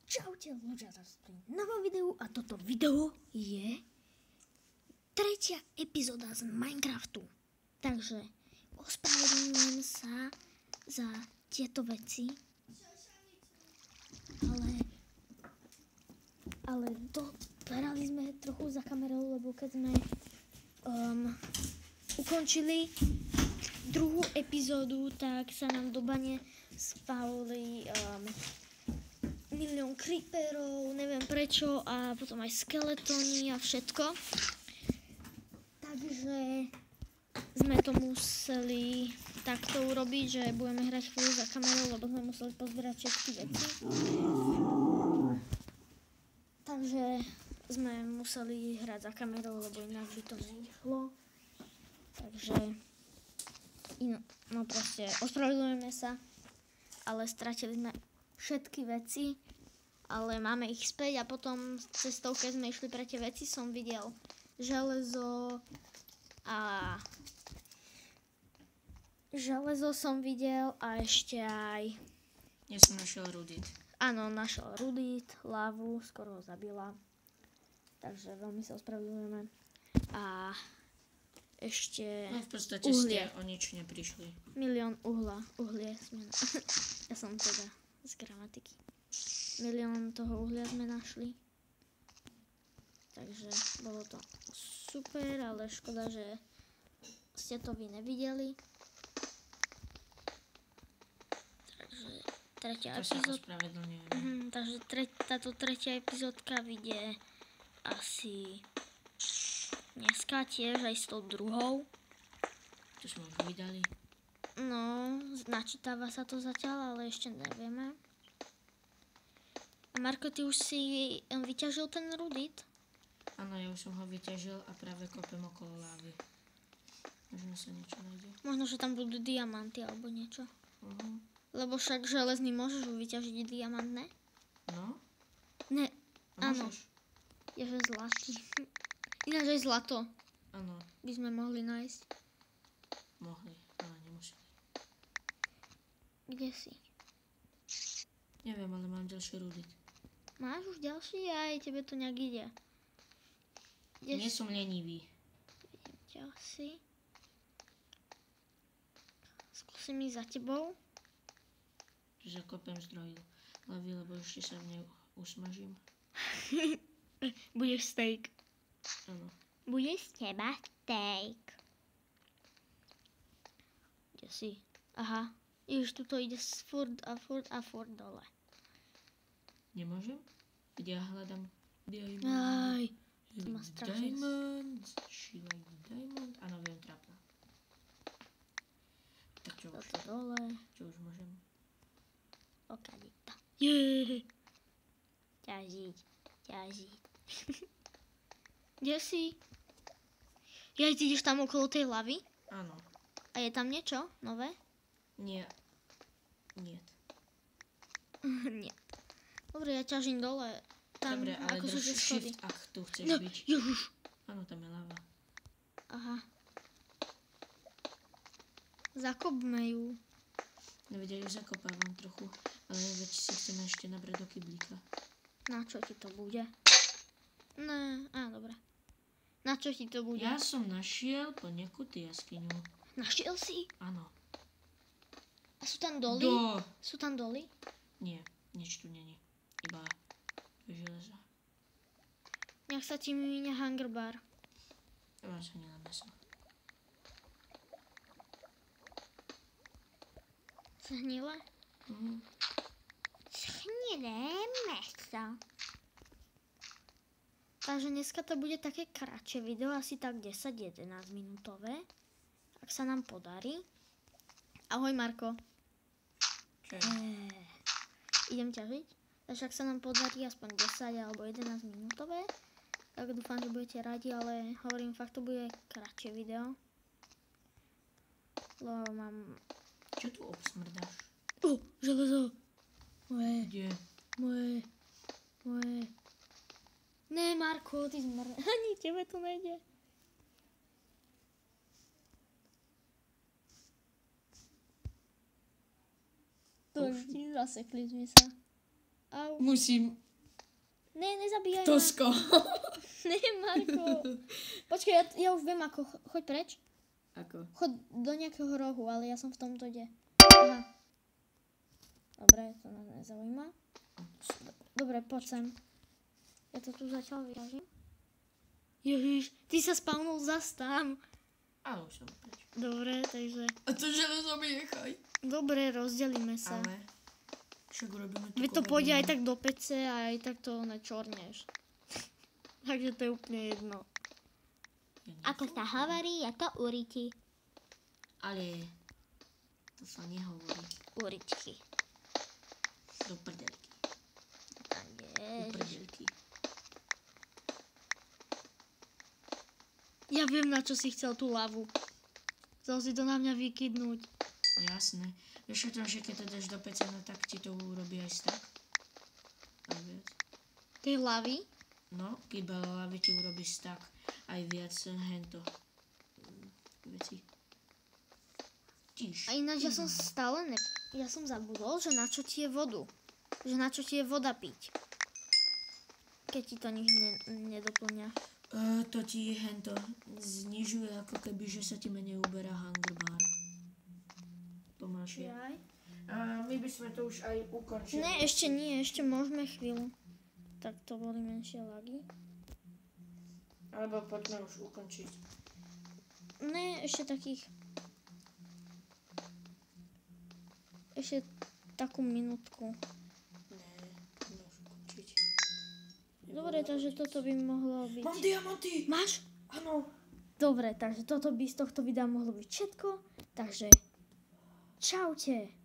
Čaute ľudia, zase pri novom videu a toto video je tretia epizóda z Minecraftu. Takže ospravedlňujem sa za tieto veci, ale doberali sme trochu za kamerou, lebo keď sme ukončili druhú epizódu, tak sa nám do bane spavili milión creeperov, neviem prečo, a potom aj skeletóny a všetko. Takže sme to museli takto urobiť, že budeme hrať chvíľu za kamerou, lebo sme museli pozbierať všetky veci. Takže sme museli hrať za kamerou, lebo inak by to nešlo. Takže no proste ospravedlňujeme sa, ale stratili sme všetky veci, ale máme ich späť. A potom cestou, keď sme išli pre tie veci, som videl železo som videl a ešte aj... Ja som našiel rudit. Áno, našiel rudit, lávu, skoro ho zabila. Takže veľmi sa ospravedlňujeme. A ešte no v podstate uhlie. Ste o nič neprišli. Milión uhlie sme... Ja som teda z gramatiky. Milión toho uhlia sme našli. Takže bolo to super, ale škoda, že ste to vy nevideli. Takže tretia epizódka. Takže táto tretia epizódka vyjde asi dneska tiež aj s tou druhou. To sme už vydali. No, načítáva sa to zatiaľ, ale ešte nevieme. A Marko, ty už si vyťažil ten rudit? Áno, ja už som ho vyťažil a práve kopem okolo lávy. Možno sa niečo nájde. Možno, že tam budú diamanty alebo niečo. Lebo však železný môžeš vyťažiť diamant, ne? No? Ne, áno. Môžeš. Je že zlatý. Ináč aj zlato. Áno. By sme mohli nájsť. Mohli, ale nemuseli. Kde si? Neviem, ale mám ďalší rudit. Máš už ďalší? Aj tebe to nejak ide. Nie som lenivý. Vidím ťa asi. Skúsim ísť za tebou. Že kopem zdroj hlavy, lebo ešte sa v nej usmažím. Budeš steak. Áno. Bude z teba steak. Kde si? Aha. Ježiš, tuto ide furt dole. Nemôžem? Kde ja hľadám diamond. Aj. To má strašne. She likes diamond. Áno, viem, trápna. Tak čo už? Toto dole. Čo už môžem? Okadiť to. Jeee. Ťažiť. Kde si? Ja, ty ideš tam okolo tej lavy? Áno. A je tam niečo nové? Nie. Nie. Dobre, ja ťažím dole. Tam, dobre, ale ako sú tie drž schody. shift, ak tu chceš No, byť. Ježiš. Áno, tam je lava. Aha. Zakopme ju. No vedia, ju zakopávam trochu, ale veď si chceme ešte nabrať do kyblíka. Na čo ti to bude? Dobre. Na čo ti to bude? Ja som našiel poniekud jaskyňu. Našiel si? Áno. A sú tam doly? Sú tam doly? Nie, nič tu není. Iba železo. Nech sa ti míňa hunger bar. Mám sa na meso. Zhnilé? Zhnilé meso. Takže dneska to bude také kratšie video, asi tak 10-11 minútové. Ak sa nám podarí. Ahoj, Marko. Čo je? Idem ťažiť. Takže ak sa nám podarí aspoň 10 alebo 11 minútové, tak dúfam, že budete radi, ale hovorím, fakt to bude kratšie video. Lebo mám... Čo tu obsmrdáš? Železo. Kde? Moje. Ne, Marko, ty zmrne. Ani tebe to nejde. To ti zasekli sme sa. Au. Musím. Ne, nezabíjaj ma. Tosko. Ne, Marko. Počkej, ja už viem ako. Choď preč. Ako? Choď do nejakého rohu, ale ja som v tomto ide. Aha. Dobre, to nás nezaujíma. Dobre, poď sem. Ja to tu zatiaľ vyražím. Ježiš, ty sa spawnul zas tam. Ale už som preč. Dobre, takže... A to železo mi nechaj. Dobre, rozdelíme sa. Ale však urobíme Veď to pôjde aj tak do pece a aj tak to nečorneš. Takže to je úplne jedno. Ako sa hovorí, je to uriči. Ale to sa nehovorí. Uričky. Do prdelky. A Do ježiš. prdelky. Ja viem, na čo si chcel tú lavu. Chcel si to na mňa vykydnúť. Jasné. Vieš o tom, že keď to dáš do pece, no tak ti to urobí aj stak? Aj viac. Tej lavy? No, kýbal lavy ti urobí stak. Aj viac hento. Veci. Tíž. A ináč ja som stále Ja som zabudol, že na čo ti je vodu. Že na čo ti je voda piť. Keď ti to nič nedoplňa. To ti hento znižuje ako keby, že sa ti menej uberá hunger bar. Pomalšie. A my by sme to už aj ukončili. Ne, ešte nie, ešte môžeme chvíľu. Tak to boli menšie lagy. Alebo poďme už ukončiť. Ne, ešte takých... Ešte takú minútku. Ne, poďme už ukončiť. Dobre, takže toto by mohlo byť... Mám diamanty! Máš? Áno. Dobre, takže toto by z tohto videa mohlo byť všetko. Takže... Čaute.